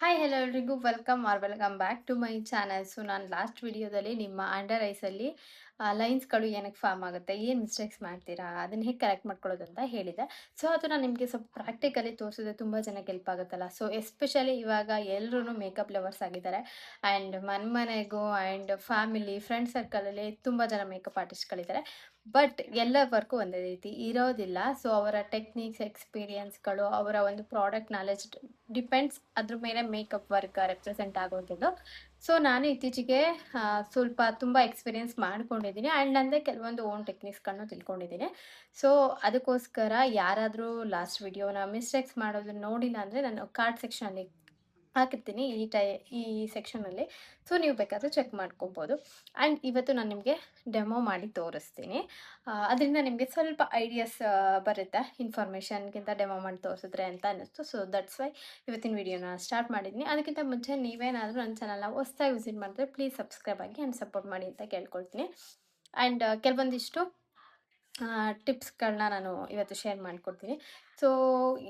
Hi hello ಎಲ್ರಿಗೂ welcome back to my channel. So ನಾನು last ವಿಡಿಯೋದಲ್ಲಿ ನಿಮ್ಮ ಅಂಡರ್ ಐಸಲ್ಲಿ ಲೈನ್ಸ್ಗಳು ಏನಕ್ಕೆ ಫಾರ್ಮ್ ಆಗುತ್ತೆ, ಏನು ಮಿಸ್ಟೇಕ್ಸ್ ಮಾಡ್ತೀರಾ, ಅದನ್ನ ಹೇಗೆ ಕರೆಕ್ಟ್ ಮಾಡ್ಕೊಳ್ಳೋದು ಅಂತ ಹೇಳಿದೆ. ಸೊ ಅದು ನಾನು ನಿಮಗೆ ಸ್ವಲ್ಪ ಪ್ರಾಕ್ಟಿಕಲಿ ತೋರಿಸಿದ್ರೆ ತುಂಬ ಜನಕ್ಕೆ ಹೆಲ್ಪ್ ಆಗುತ್ತಲ್ಲ. ಸೊ ಎಸ್ಪೆಷಲಿ ಇವಾಗ ಎಲ್ಲರೂ ಮೇಕಪ್ ಲವರ್ಸ್ ಆಗಿದ್ದಾರೆ. ಆ್ಯಂಡ್ ಮನೆಗೂ ಆ್ಯಂಡ್ ಫ್ಯಾಮಿಲಿ ಫ್ರೆಂಡ್ ಸರ್ಕಲಲ್ಲಿ ತುಂಬ ಜನ ಮೇಕಪ್ ಆರ್ಟಿಸ್ಟ್ಗಳಿದ್ದಾರೆ. ಬಟ್ ಎಲ್ಲ ವರ್ಕು ಒಂದೇ ರೀತಿ ಇರೋದಿಲ್ಲ. ಸೊ ಅವರ ಟೆಕ್ನಿಕ್ಸ್, ಎಕ್ಸ್ಪೀರಿಯನ್ಸ್ಗಳು, ಅವರ ಒಂದು ಪ್ರಾಡಕ್ಟ್ ನಾಲೆಜ್ ಡಿಪೆಂಡ್ಸ್ ಅದ್ರ ಮೇಲೆ ಮೇಕಪ್ ವರ್ಕ್ ರೆಪ್ರೆಸೆಂಟ್ ಆಗೋಂಥದ್ದು. ಸೊ ನಾನು ಇತ್ತೀಚೆಗೆ ಸ್ವಲ್ಪ ತುಂಬ ಎಕ್ಸ್ಪೀರಿಯನ್ಸ್ ಮಾಡ್ಕೊಂಡಿದ್ದೀನಿ ಆ್ಯಂಡ್ ನಂದೇ ಕೆಲವೊಂದು ಓನ್ ಟೆಕ್ನಿಕ್ಸ್ಗಳನ್ನ ತಿಳ್ಕೊಂಡಿದ್ದೀನಿ. ಸೊ ಅದಕ್ಕೋಸ್ಕರ ಯಾರಾದರೂ ಲಾಸ್ಟ್ ವಿಡಿಯೋನ ಮಿಸ್ಟೇಕ್ಸ್ ಮಾಡೋದನ್ನ ನೋಡಿಲ್ಲ ಅಂದರೆ ನಾನು ಕಾರ್ಡ್ ಸೆಕ್ಷನಲ್ಲಿ ಹಾಕಿರ್ತೀನಿ ಈ ಸೆಕ್ಷನಲ್ಲಿ. ಸೊ ನೀವು ಬೇಕಾದರೆ ಚೆಕ್ ಮಾಡ್ಕೊಬೋದು. ಆ್ಯಂಡ್ ಇವತ್ತು ನಾನು ನಿಮಗೆ ಡೆಮೋ ಮಾಡಿ ತೋರಿಸ್ತೀನಿ. ಅದರಿಂದ ನಿಮಗೆ ಸ್ವಲ್ಪ ಐಡಿಯಾಸ್ ಬರುತ್ತೆ, ಇನ್ಫಾರ್ಮೇಷನ್ಗಿಂತ ಡೆಮೋ ಮಾಡಿ ತೋರಿಸಿದ್ರೆ ಅಂತ ಅನ್ನಿಸ್ತು. ಸೊ ದಟ್ಸ್ ವೈ ಇವತ್ತಿನ ವಿಡಿಯೋನ ಸ್ಟಾರ್ಟ್ ಮಾಡಿದ್ದೀನಿ. ಅದಕ್ಕಿಂತ ಮುಂಚೆ ನೀವೇನಾದರೂ ನನ್ನ ಚಾನಲ್ನ ಹೊಸ್ದಾಗಿ ವಿಸಿಟ್ ಮಾಡಿದ್ರೆ ಪ್ಲೀಸ್ ಸಬ್ಸ್ಕ್ರೈಬ್ ಆಗಿ ಆ್ಯಂಡ್ ಸಪೋರ್ಟ್ ಮಾಡಿ ಅಂತ ಕೇಳ್ಕೊಳ್ತೀನಿ. ಆ್ಯಂಡ್ ಕೆಲವೊಂದಿಷ್ಟು ಟಿಪ್ಸ್ಗಳನ್ನ ನಾನು ಇವತ್ತು ಶೇರ್ ಮಾಡಿಕೊಡ್ತೀನಿ. ಸೊ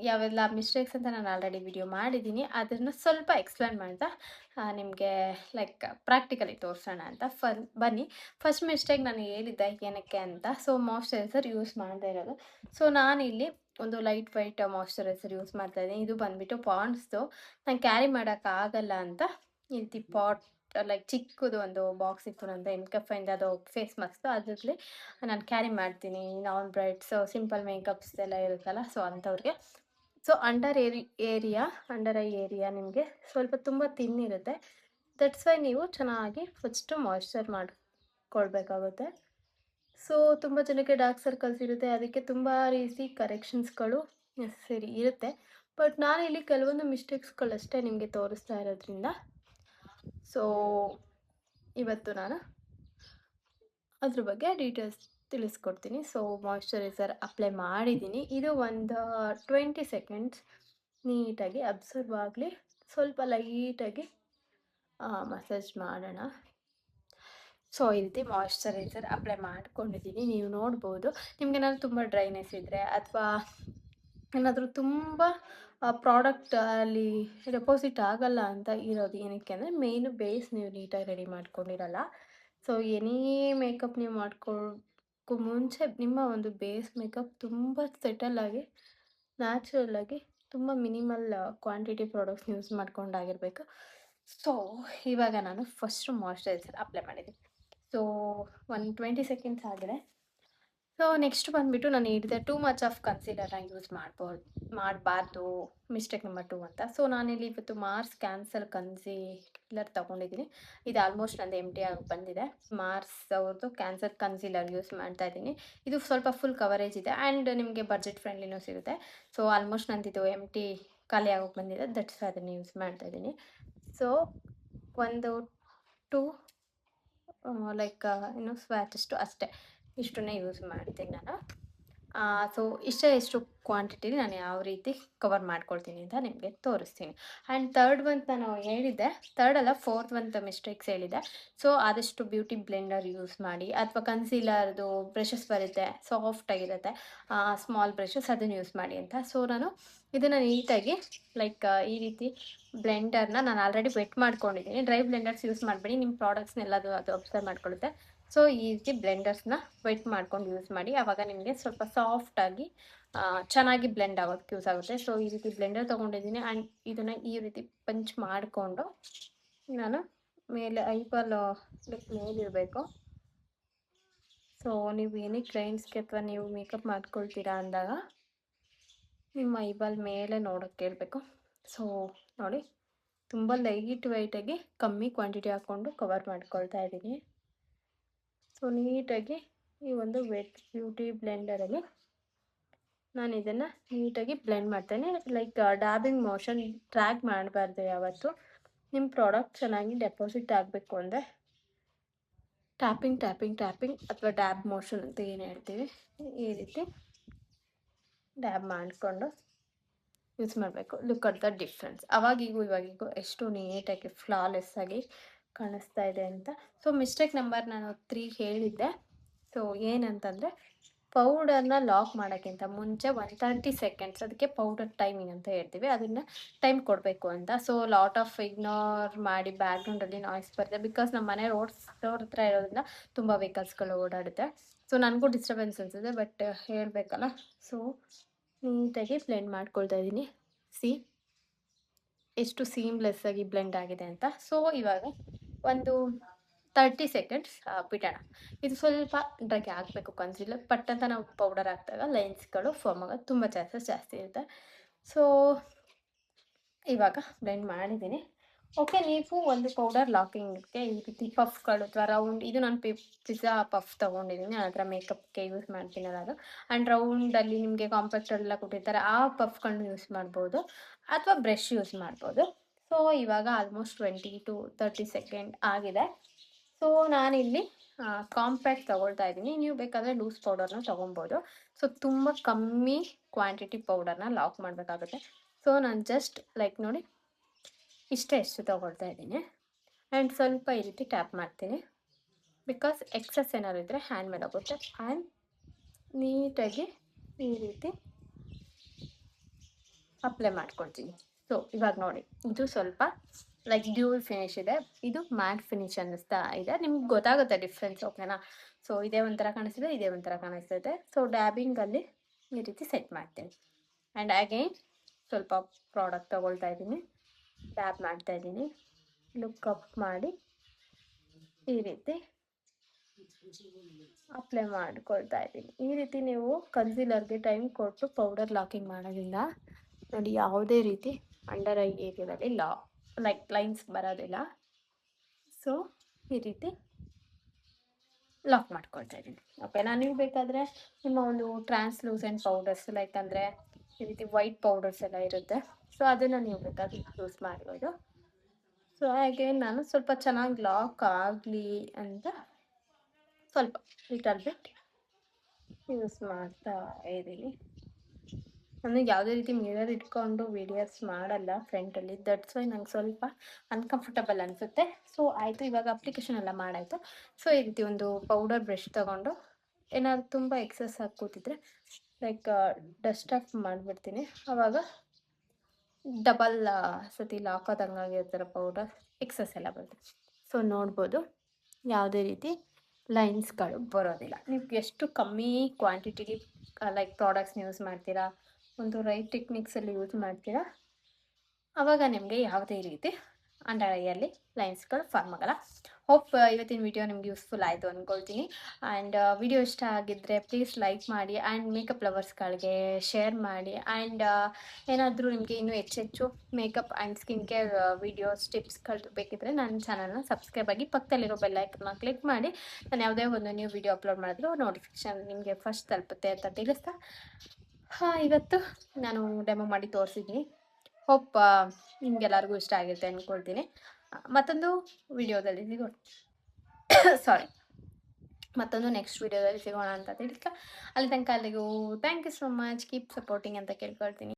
ಯಾವೆಲ್ಲ ಮಿಸ್ಟೇಕ್ಸ್ ಅಂತ ನಾನು ಆಲ್ರೆಡಿ ವಿಡಿಯೋ ಮಾಡಿದ್ದೀನಿ. ಅದನ್ನು ಸ್ವಲ್ಪ ಎಕ್ಸ್ಪ್ಲೇನ್ ಮಾಡ್ತಾ ನಿಮಗೆ ಲೈಕ್ ಪ್ರಾಕ್ಟಿಕಲಿ ತೋರಿಸೋಣ ಅಂತ ಬನ್ನಿ. ಫಸ್ಟ್ ಮಿಸ್ಟೇಕ್ ನಾನು ಹೇಳಿದ್ದೆ ಏನಕ್ಕೆ ಅಂತ. ಸೊ ಮಾಯ್ಶ್ಚರೈಸರ್ ಯೂಸ್ ಮಾಡದೇ ಇರೋದು. ಸೊ ನಾನಿಲ್ಲಿ ಒಂದು ಲೈಟ್ ವೈಟ್ ಮಾಯ್ಶ್ಚರೈಸರ್ ಯೂಸ್ ಮಾಡ್ತಾ ಇದ್ದೀನಿ. ಇದು ಬಂದುಬಿಟ್ಟು ಪಾಂಡ್ಸ್ದು. ನಾನು ಕ್ಯಾರಿ ಮಾಡೋಕ್ಕಾಗಲ್ಲ ಅಂತ ಈ ರೀತಿ ಲೈಕ್ ಚಿಕ್ಕದು ಒಂದು ಬಾಕ್ಸ್ ಇತ್ತು ನಂದು ಎನ್ಕಫೈಂದ, ಅದು ಫೇಸ್ ಮಾಸ್ಕ್ದು. ಅದರಲ್ಲಿ ನಾನು ಕ್ಯಾರಿ ಮಾಡ್ತೀನಿ. ನಾನ್ ಬ್ರೈಡ್ಸ್, ಸಿಂಪಲ್ ಮೇಕಪ್ಸ್ ಎಲ್ಲ ಇರುತ್ತಲ್ಲ, ಸೊ ಅಂಥವ್ರಿಗೆ. ಸೊ ಅಂಡರ್ ಐ ಏರಿಯಾ ನಿಮಗೆ ಸ್ವಲ್ಪ ತುಂಬ ತಿನ್ನಿರುತ್ತೆ. ದಟ್ಸ್ ವೈ ನೀವು ಚೆನ್ನಾಗಿ ಫಸ್ಟು ಮಾಯ್ಶ್ಚರ್ ಮಾಡ್ಕೊಳ್ಬೇಕಾಗುತ್ತೆ. ಸೊ ತುಂಬ ಜನಕ್ಕೆ ಡಾರ್ಕ್ ಸರ್ಕಲ್ಸ್ ಇರುತ್ತೆ, ಅದಕ್ಕೆ ತುಂಬ ರೀತಿ ಕರೆಕ್ಷನ್ಸ್ಗಳು ನೆಸಸರಿ ಇರುತ್ತೆ. ಬಟ್ ನಾನಿಲ್ಲಿ ಕೆಲವೊಂದು ಮಿಸ್ಟೇಕ್ಸ್ಗಳಷ್ಟೇ ನಿಮಗೆ ತೋರಿಸ್ತಾ ಇರೋದ್ರಿಂದ ಸೊ ಇವತ್ತು ನಾನು ಅದ್ರ ಬಗ್ಗೆ ಡೀಟೇಲ್ಸ್ ತಿಳಿಸ್ಕೊಡ್ತೀನಿ. ಸೊ ಮಾಯ್ಶ್ಚರೈಸರ್ ಅಪ್ಲೈ ಮಾಡಿದ್ದೀನಿ. ಇದು ಒಂದು 20 ಸೆಕೆಂಡ್ಸ್ ನೀಟಾಗಿ ಅಬ್ಸರ್ವ್ ಆಗಲಿ. ಸ್ವಲ್ಪ ಲೈಟಾಗಿ ಮಸಾಜ್ ಮಾಡೋಣ. ಸೊ ಈ ರೀತಿ ಮಾಯ್ಶ್ಚರೈಸರ್ ಅಪ್ಲೈ ಮಾಡ್ಕೊಂಡಿದ್ದೀನಿ, ನೀವು ನೋಡ್ಬೋದು. ನಿಮ್ಗೇನಾದ್ರು ತುಂಬ ಡ್ರೈನೆಸ್ ಇದ್ದರೆ ಅಥವಾ ಏನಾದರೂ ತುಂಬ ಪ್ರಾಡಕ್ಟ್ ಅಲ್ಲಿ ಡೆಪಾಸಿಟ್ ಆಗಲ್ಲ ಅಂತ ಇರೋದು ಏನಕ್ಕೆ ಅಂದರೆ, ಮೇಯ್ನು ಬೇಸ್ ನೀವು ನೀಟಾಗಿ ರೆಡಿ ಮಾಡ್ಕೊಂಡಿರಲ್ಲ. ಸೊ ಎನಿ ಮೇಕಪ್ ನೀವು ಮಾಡ್ಕೊಳ್ಳೋಕ್ಕೂ ಮುಂಚೆ ನಿಮ್ಮ ಒಂದು ಬೇಸ್ ಮೇಕಪ್ ತುಂಬ ಸೆಟಲ್ ಆಗಿ ನ್ಯಾಚುರಲ್ಲಾಗಿ ತುಂಬ ಮಿನಿಮಲ್ ಕ್ವಾಂಟಿಟಿ ಪ್ರಾಡಕ್ಟ್ಸ್ನ ಯೂಸ್ ಮಾಡ್ಕೊಂಡಾಗಿರಬೇಕು. ಸೊ ಇವಾಗ ನಾನು ಫಸ್ಟು ಮಾಯ್ಶ್ಚರೈಸರ್ ಅಪ್ಲೈ ಮಾಡಿದ್ದೀನಿ. ಸೊ ಒಂದು 20 ಸೆಕೆಂಡ್ಸ್ ಆಗಿದೆ. ಸೊ ನೆಕ್ಸ್ಟ್ ಬಂದುಬಿಟ್ಟು ನಾನು ಹೇಳಿದೆ ಟೂ ಮಚ್ ಆಫ್ ಕನ್ಸೀಲರ್ನ ಯೂಸ್ ಮಾಡಬಾರ್ದು, ಮಿಸ್ಟೇಕ್ ನಂಬರ್ 2 ಅಂತ. ಸೊ ನಾನಿಲ್ಲಿ ಇವತ್ತು ಮಾರ್ಸ್ ಕ್ಯಾನ್ಸರ್ ಕನ್ಸೀಲರ್ ತೊಗೊಂಡಿದ್ದೀನಿ. ಇದು ಆಲ್ಮೋಸ್ಟ್ ನಂದು ಎಂಟಿ ಆಗಿ ಬಂದಿದೆ. ಮಾರ್ಸ್ ಅವ್ರದ್ದು ಕ್ಯಾನ್ಸರ್ ಕನ್ಸೀಲರ್ ಯೂಸ್ ಮಾಡ್ತಾ ಇದ್ದೀನಿ. ಇದು ಸ್ವಲ್ಪ ಫುಲ್ ಕವರೇಜ್ ಇದೆ ಆ್ಯಂಡ್ ನಿಮಗೆ ಬಜೆಟ್ ಫ್ರೆಂಡ್ಲಿನೂ ಸಿಗುತ್ತೆ. ಸೊ ಆಲ್ಮೋಸ್ಟ್ ನಂದಿದು ಎಂಟಿ ಖಾಲಿ ಆಗೋಗಿ ಬಂದಿದೆ. ದಟ್ಸ್ ಅದನ್ನು ಯೂಸ್ ಮಾಡ್ತಾ ಇದ್ದೀನಿ. ಸೊ ಒಂದು 2 ಲೈಕ್ ಸ್ವ್ಯಾಚಷ್ಟು ಅಷ್ಟೇ, ಇಷ್ಟನ್ನೇ ಯೂಸ್ ಮಾಡ್ತೀನಿ ನಾನು. ಸೊ ಎಷ್ಟು ಕ್ವಾಂಟಿಟಿಲಿ ನಾನು ಯಾವ ರೀತಿ ಕವರ್ ಮಾಡ್ಕೊಳ್ತೀನಿ ಅಂತ ನಿಮಗೆ ತೋರಿಸ್ತೀನಿ. ಆ್ಯಂಡ್ ಥರ್ಡ್ ಒಂದು ನಾನು ಹೇಳಿದ್ದೆ, ಥರ್ಡ್ ಅಲ್ಲ ಫೋರ್ತ್ ಒಂದು ಮಿಸ್ಟೇಕ್ಸ್ ಹೇಳಿದ್ದೆ. ಸೊ ಆದಷ್ಟು ಬ್ಯೂಟಿ ಬ್ಲೆಂಡರ್ ಯೂಸ್ ಮಾಡಿ, ಅಥವಾ ಕನ್ಸೀಲರ್ದು ಬ್ರಷಸ್ ಬರುತ್ತೆ ಸಾಫ್ಟಾಗಿರುತ್ತೆ, ಸ್ಮಾಲ್ ಬ್ರಷಸ್, ಅದನ್ನು ಯೂಸ್ ಮಾಡಿ ಅಂತ. ಸೊ ನಾನು ಇದನ್ನು ನೀಟಾಗಿ ಲೈಕ್ ಈ ರೀತಿ ಬ್ಲೆಂಡರ್ನ ನಾನು ಆಲ್ರೆಡಿ ವೆಟ್ ಮಾಡ್ಕೊಂಡಿದ್ದೀನಿ. ಡ್ರೈ ಬ್ಲೆಂಡರ್ಸ್ ಯೂಸ್ ಮಾಡಬೇಡಿ, ನಿಮ್ಮ ಪ್ರಾಡಕ್ಟ್ಸ್ನೆಲ್ಲದು ಅದು ಅಬ್ಸರ್ವ್ ಮಾಡ್ಕೊಳ್ಳುತ್ತೆ. ಸೊ ಈ ರೀತಿ ಬ್ಲೆಂಡರ್ಸ್ನ ವೆಟ್ ಮಾಡ್ಕೊಂಡು ಯೂಸ್ ಮಾಡಿ, ಆವಾಗ ನಿಮಗೆ ಸ್ವಲ್ಪ ಸಾಫ್ಟಾಗಿ ಚೆನ್ನಾಗಿ ಬ್ಲೆಂಡ್ ಆಗೋದಕ್ಕೆ ಯೂಸ್ ಆಗುತ್ತೆ. ಸೊ ಈ ರೀತಿ ಬ್ಲೆಂಡರ್ ತೊಗೊಂಡಿದ್ದೀನಿ ಆ್ಯಂಡ್ ಇದನ್ನು ಈ ರೀತಿ ಪಂಚ್ ಮಾಡಿಕೊಂಡು ನಾನು ಮೇಲೆ ಐಬಾಲ್ ಮೇಲಿರಬೇಕು. ಸೊ ನೀವು ಏನೇ ಕ್ಲೈಂಟ್ಸ್ಗೆ ಅಥವಾ ನೀವು ಮೇಕಪ್ ಮಾಡ್ಕೊಳ್ತೀರಾ ಅಂದಾಗ ನಿಮ್ಮ ಐಬಾಲ್ ಮೇಲೆ ನೋಡೋಕ್ಕೆ ಇರಬೇಕು. ಸೊ ನೋಡಿ, ತುಂಬ ಲೈಟ್ ವೈಟಾಗಿ ಕಮ್ಮಿ ಕ್ವಾಂಟಿಟಿ ಹಾಕ್ಕೊಂಡು ಕವರ್ ಮಾಡ್ಕೊಳ್ತಾ ಇದ್ದೀನಿ. ಸೊ ನೀಟಾಗಿ ಈ ಒಂದು ವೆಟ್ ಬ್ಯೂಟಿ ಬ್ಲೆಂಡರಲ್ಲಿ ನಾನು ಇದನ್ನು ನೀಟಾಗಿ ಬ್ಲೆಂಡ್ ಮಾಡ್ತೇನೆ. ಲೈಕ್ ಡ್ಯಾಬಿಂಗ್ ಮೋಷನ್ ಟ್ರ್ಯಾಕ್ ಮಾಡಬಾರ್ದು ಯಾವತ್ತು. ನಿಮ್ಮ ಪ್ರಾಡಕ್ಟ್ ಚೆನ್ನಾಗಿ ಡೆಪಾಸಿಟ್ ಆಗಬೇಕು ಅಂದರೆ ಟ್ಯಾಪಿಂಗ್ ಅಥವಾ ಡ್ಯಾಬ್ ಮೋಷನ್ ಅಂತ ಏನು ಹೇಳ್ತೀವಿ, ಈ ರೀತಿ ಡ್ಯಾಬ್ ಮಾಡಿಕೊಂಡು ಯೂಸ್ ಮಾಡಬೇಕು. Look at the difference. ಅವಾಗಿಗೂ ಇವಾಗಿಗೂ ಎಷ್ಟು ನೀಟಾಗಿ ಫ್ಲಾಲೆಸ್ ಆಗಿ ಕಾಣಿಸ್ತಾ ಇದೆ ಅಂತ. ಸೊ ಮಿಸ್ಟೇಕ್ ನಂಬರ್ ನಾನು 3 ಹೇಳಿದ್ದೆ. ಸೊ ಏನಂತಂದರೆ ಪೌಡರ್ನ ಲಾಕ್ ಮಾಡೋಕ್ಕಿಂತ ಮುಂಚೆ 130 ಸೆಕೆಂಡ್ಸ್ ಅದಕ್ಕೆ ಪೌಡರ್ ಟೈಮಿಂಗ್ ಅಂತ ಹೇಳ್ತೀವಿ. ಅದನ್ನು ಟೈಮ್ ಕೊಡಬೇಕು ಅಂತ. ಸೊ ಲಾಟ್ ಆಫ್ ಇಗ್ನೋರ್ ಮಾಡಿ ಬ್ಯಾಕ್ಗ್ರೌಂಡಲ್ಲಿ ನಾಯ್ಸ್ ಬರುತ್ತೆ. ಬಿಕಾಸ್ ನಮ್ಮ ಮನೆ ರೋಡ್ ಹತ್ರ ಇರೋದ್ರಿಂದ ತುಂಬ ವೆಹಿಕಲ್ಸ್ಗಳು ಓಡಾಡುತ್ತೆ. ಸೊ ನನಗೂ ಡಿಸ್ಟರ್ಬೆನ್ಸ್ ಅನಿಸುತ್ತೆ, ಬಟ್ ಹೇಳಬೇಕಲ್ಲ. ಸೊ ನೀಟಾಗಿ ಬ್ಲೆಂಡ್ ಮಾಡ್ಕೊಳ್ತಾ ಇದ್ದೀನಿ. ಎಷ್ಟು ಸೀಮ್ಲೆಸ್ ಆಗಿ ಬ್ಲೆಂಡ್ ಆಗಿದೆ ಅಂತ. ಸೊ ಇವಾಗ ಒಂದು 30 ಸೆಕೆಂಡ್ಸ್ ಬಿಡೋಣ. ಇದು ಸ್ವಲ್ಪ ಡ್ರೈ ಆಗಬೇಕು ಕನ್ಸಿಲರ್. ಪಟ್ ಅಂತ ನಾವು ಪೌಡರ್ ಹಾಕಿದಾಗ ಲೈನ್ಸ್ಗಳು ಫಾರ್ಮ್ ಆಗೋದು ತುಂಬ ಚಾನ್ಸಸ್ ಜಾಸ್ತಿ ಇರುತ್ತೆ. ಸೊ ಇವಾಗ ಬ್ಲೆಂಡ್ ಮಾಡಿದ್ದೀನಿ. ಓಕೆ, ನೀವು ಒಂದು ಪೌಡರ್ ಲಾಕಿಂಗ್ಗೆ ಈ ರೀತಿ ಪಫ್ಗಳು ಅಥವಾ ರೌಂಡ್, ಇದು ನಾನು ಪಿಜ್ಜಾ ಪಫ್ ತೊಗೊಂಡಿದ್ದೀನಿ. ನನ್ನ ಹತ್ರ ಮೇಕಪ್ಗೆ ಯೂಸ್ ಮಾಡ್ತೀನಿ ಅದು. ಆ್ಯಂಡ್ ರೌಂಡಲ್ಲಿ ನಿಮಗೆ ಕಾಂಪ್ಯಾಕ್ಟೆಲ್ಲ ಕೊಟ್ಟಿರ್ತಾರೆ, ಆ ಪಫ್ಗಳನ್ನ ಯೂಸ್ ಮಾಡ್ಬೋದು ಅಥವಾ ಬ್ರಷ್ ಯೂಸ್ ಮಾಡ್ಬೋದು. ಸೊ ಇವಾಗ ಆಲ್ಮೋಸ್ಟ್ 20 to 30 ಸೆಕೆಂಡ್ ಆಗಿದೆ. ಸೊ ನಾನಿಲ್ಲಿ ಕಾಂಪ್ಯಾಕ್ಟ್ ತೊಗೊಳ್ತಾ ಇದ್ದೀನಿ. ನೀವು ಬೇಕಾದರೆ ಲೂಸ್ ಪೌಡರ್ನ ತೊಗೊಬೋದು. ಸೊ ತುಂಬ ಕಮ್ಮಿ ಕ್ವಾಂಟಿಟಿ ಪೌಡರ್ನ ಲಾಕ್ ಮಾಡಬೇಕಾಗುತ್ತೆ. ಸೊ ನಾನು ಜಸ್ಟ್ ಲೈಕ್ ನೋಡಿ ಎಷ್ಟು ತೊಗೊಳ್ತಾ ಇದ್ದೀನಿ. ಆ್ಯಂಡ್ ಸ್ವಲ್ಪ ಈ ರೀತಿ ಟ್ಯಾಪ್ ಮಾಡ್ತೀನಿ. ಬಿಕಾಸ್ ಎಕ್ಸಸ್ ಏನಾದ್ರು ಇದ್ದರೆ ಹ್ಯಾಂಡ್ ಮೇಲೆ ಹೋಗುತ್ತೆ. ಆ್ಯಂಡ್ ನೀಟಾಗಿ ಈ ರೀತಿ ಅಪ್ಲೈ ಮಾಡ್ಕೊಳ್ತೀನಿ. ಸೊ ಇವಾಗ ನೋಡಿ, ಇದು ಸ್ವಲ್ಪ ಲೈಕ್ ಡ್ಯೂಲ್ ಫಿನಿಶ್ ಇದೆ, ಇದು ಮ್ಯಾಟ್ ಫಿನಿಶ್ ಅನ್ನಿಸ್ತಾ ಇದೆ. ನಿಮ್ಗೆ ಗೊತ್ತಾಗುತ್ತೆ ಡಿಫ್ರೆನ್ಸ್, ಓಕೆನಾ? ಸೊ ಇದೇ ಒಂಥರ ಕಾಣಿಸ್ತಿದೆ, ಇದೇ ಒಂಥರ ಕಾಣಿಸ್ತಿದೆ. ಸೊ ಡ್ಯಾಬಿಂಗಲ್ಲಿ ಈ ರೀತಿ ಸೆಟ್ ಮಾಡ್ತೀನಿ. ಆ್ಯಂಡ್ ಅಗೈನ್ ಸ್ವಲ್ಪ ಪ್ರಾಡಕ್ಟ್ ತೊಗೊಳ್ತಾ ಇದ್ದೀನಿ, ಟ್ಯಾಪ್ ಮಾಡ್ತಾ ಇದ್ದೀನಿ, ಲುಕ್ ಅಪ್ ಮಾಡಿ ಈ ರೀತಿ ಅಪ್ಲೈ ಮಾಡ್ಕೊಳ್ತಾ ಇದ್ದೀನಿ. ಈ ರೀತಿ ನೀವು ಕನ್ಸೀಲರ್ಗೆ ಟೈಮ್ ಕೊಟ್ಟು ಪೌಡರ್ ಲಾಕಿಂಗ್ ಮಾಡೋದ್ರಿಂದ ನೋಡಿ ಯಾವುದೇ ರೀತಿ ಅಂಡರ್ ಐ ಏರಿಯಾದಲ್ಲಿ ಲೈಕ್ ಲೈನ್ಸ್ ಬರೋದಿಲ್ಲ. ಸೊ ಈ ರೀತಿ ಲಾಕ್ ಮಾಡ್ಕೊಳ್ತಾ ಇದ್ದೀನಿ. ಓಕೆನಾ? ನೀವು ಬೇಕಾದರೆ ನಿಮ್ಮ ಒಂದು ಟ್ರಾನ್ಸ್ಲೂಸೆಂಟ್ ಪೌಡರ್ಸ್, ಲೈಕ್ ಅಂದರೆ ಈ ರೀತಿ ವೈಟ್ ಪೌಡರ್ಸ್ ಎಲ್ಲ ಇರುತ್ತೆ. ಸೊ ಅದನ್ನು ನೀವು ಬೇಕಾದ್ರೆ ಯೂಸ್ ಮಾಡ್ಬೋದು. ಸೊ ಹಾಗೆ ನಾನು ಸ್ವಲ್ಪ ಚೆನ್ನಾಗಿ ಲಾಕ್ ಆಗಲಿ ಅಂತ ಸ್ವಲ್ಪ ಲಿಟಲ್ ಬಿಟ್ ಯೂಸ್ ಮಾಡ್ತಾ ಇದ್ದೀನಿ. ನಾನು ಯಾವುದೇ ರೀತಿ ಮಿರರ್ ಇಟ್ಕೊಂಡು ವೀಡಿಯೋಸ್ ಮಾಡಲ್ಲ ಫ್ರಂಟಲ್ಲಿ. ದಟ್ಸ್ ವೈ ನಂಗೆ ಸ್ವಲ್ಪ ಅನ್ಕಂಫರ್ಟಬಲ್ ಅನಿಸುತ್ತೆ. ಸೊ ಆಯಿತು, ಇವಾಗ ಅಪ್ಲಿಕೇಶನ್ ಎಲ್ಲ ಮಾಡಾಯಿತು. ಸೊ ಈ ರೀತಿ ಒಂದು ಪೌಡರ್ ಬ್ರಷ್ ತೊಗೊಂಡು ಏನಾದ್ರು ತುಂಬ ಎಕ್ಸಸ್ ಆಗಿ ಕೂತಿದ್ರೆ ಲೈಕ್ ಡಸ್ಟ್ ಆಫ್ ಮಾಡಿಬಿಡ್ತೀನಿ. ಆವಾಗ ಡಬಲ್ ಸತಿ ಲಾಕ್ ಆದಂಗಾಗಿರ್ತಾರೆ ಪೌಡರ್, ಎಕ್ಸಸ್ ಎಲ್ಲ ಬರುತ್ತೆ. ಸೊ ನೋಡ್ಬೋದು ಯಾವುದೇ ರೀತಿ ಲೈನ್ಸ್ಗಳು ಬರೋದಿಲ್ಲ. ನೀವು ಎಷ್ಟು ಕಮ್ಮಿ ಕ್ವಾಂಟಿಟಿಲಿ ಲೈಕ್ ಪ್ರಾಡಕ್ಟ್ಸ್ನ ಯೂಸ್ ಮಾಡ್ತೀರಾ, ಒಂದು ರೈಟ್ ಟೆಕ್ನಿಕ್ಸಲ್ಲಿ ಯೂಸ್ ಮಾಡ್ತೀರಾ, ಆವಾಗ ನಿಮಗೆ ಯಾವುದೇ ರೀತಿ ಅಂಡರ್ ಐಯಲ್ಲಿ ಲೈನ್ಸ್ಗಳು ಫಾರ್ಮ್ ಆಗಲ್ಲ. ಹೋಪ್ ಇವತ್ತಿನ ವಿಡಿಯೋ ನಿಮ್ಗೆ ಯೂಸ್ಫುಲ್ ಆಯಿತು ಅಂದ್ಕೊಳ್ತೀನಿ. ಆ್ಯಂಡ್ ವಿಡಿಯೋ ಇಷ್ಟ ಆಗಿದ್ದರೆ ಪ್ಲೀಸ್ ಲೈಕ್ ಮಾಡಿ, ಆ್ಯಂಡ್ ಮೇಕಪ್ ಲವರ್ಸ್ಗಳಿಗೆ ಶೇರ್ ಮಾಡಿ. ಆ್ಯಂಡ್ ಏನಾದರೂ ನಿಮಗೆ ಇನ್ನೂ ಹೆಚ್ಚೆಚ್ಚು makeup and skin care videos ಟಿಪ್ಸ್ಗಳು ಬೇಕಿದ್ದರೆ ನನ್ನ ಚಾನಲ್ನ ಸಬ್ಸ್ಕ್ರೈಬ್ ಆಗಿ ಪಕ್ಕದಲ್ಲಿರೋ ಬೆಲ್ಲೈಕನ್ನ ಕ್ಲಿಕ್ ಮಾಡಿ. ನಾನು ಯಾವುದೇ ಒಂದು ನ್ಯೂ ವಿಡಿಯೋ ಅಪ್ಲೋಡ್ ಮಾಡಿದ್ರು ನೋಟಿಫಿಕೇಷನ್ ನಿಮಗೆ ಫಸ್ಟ್ ತಲುಪುತ್ತೆ ಅಂತ ತಿಳಿಸ್ತಾ, ಇವತ್ತು ನಾನು ಡೆಮೋ ಮಾಡಿ ತೋರಿಸಿದ್ದೀನಿ. ಹೋಪ್ ನಿಮ್ಗೆಲ್ಲರಿಗೂ ಇಷ್ಟ ಆಗಿರುತ್ತೆ ಅಂದ್ಕೊಳ್ತೀನಿ. ಮತ್ತೊಂದು ವಿಡಿಯೋದಲ್ಲಿ ಸಿಗೋಣ, ಮತ್ತೊಂದು ನೆಕ್ಸ್ಟ್ ವಿಡಿಯೋದಲ್ಲಿ ಸಿಗೋಣ ಅಂತ ತಿಳಿಸ್ತಾ, ಅಲ್ಲಿ ತನಕ ಅಲ್ಲಿಗೂ thank you so much, keep supporting ಅಂತ ಕೇಳ್ಕೊಳ್ತೀನಿ.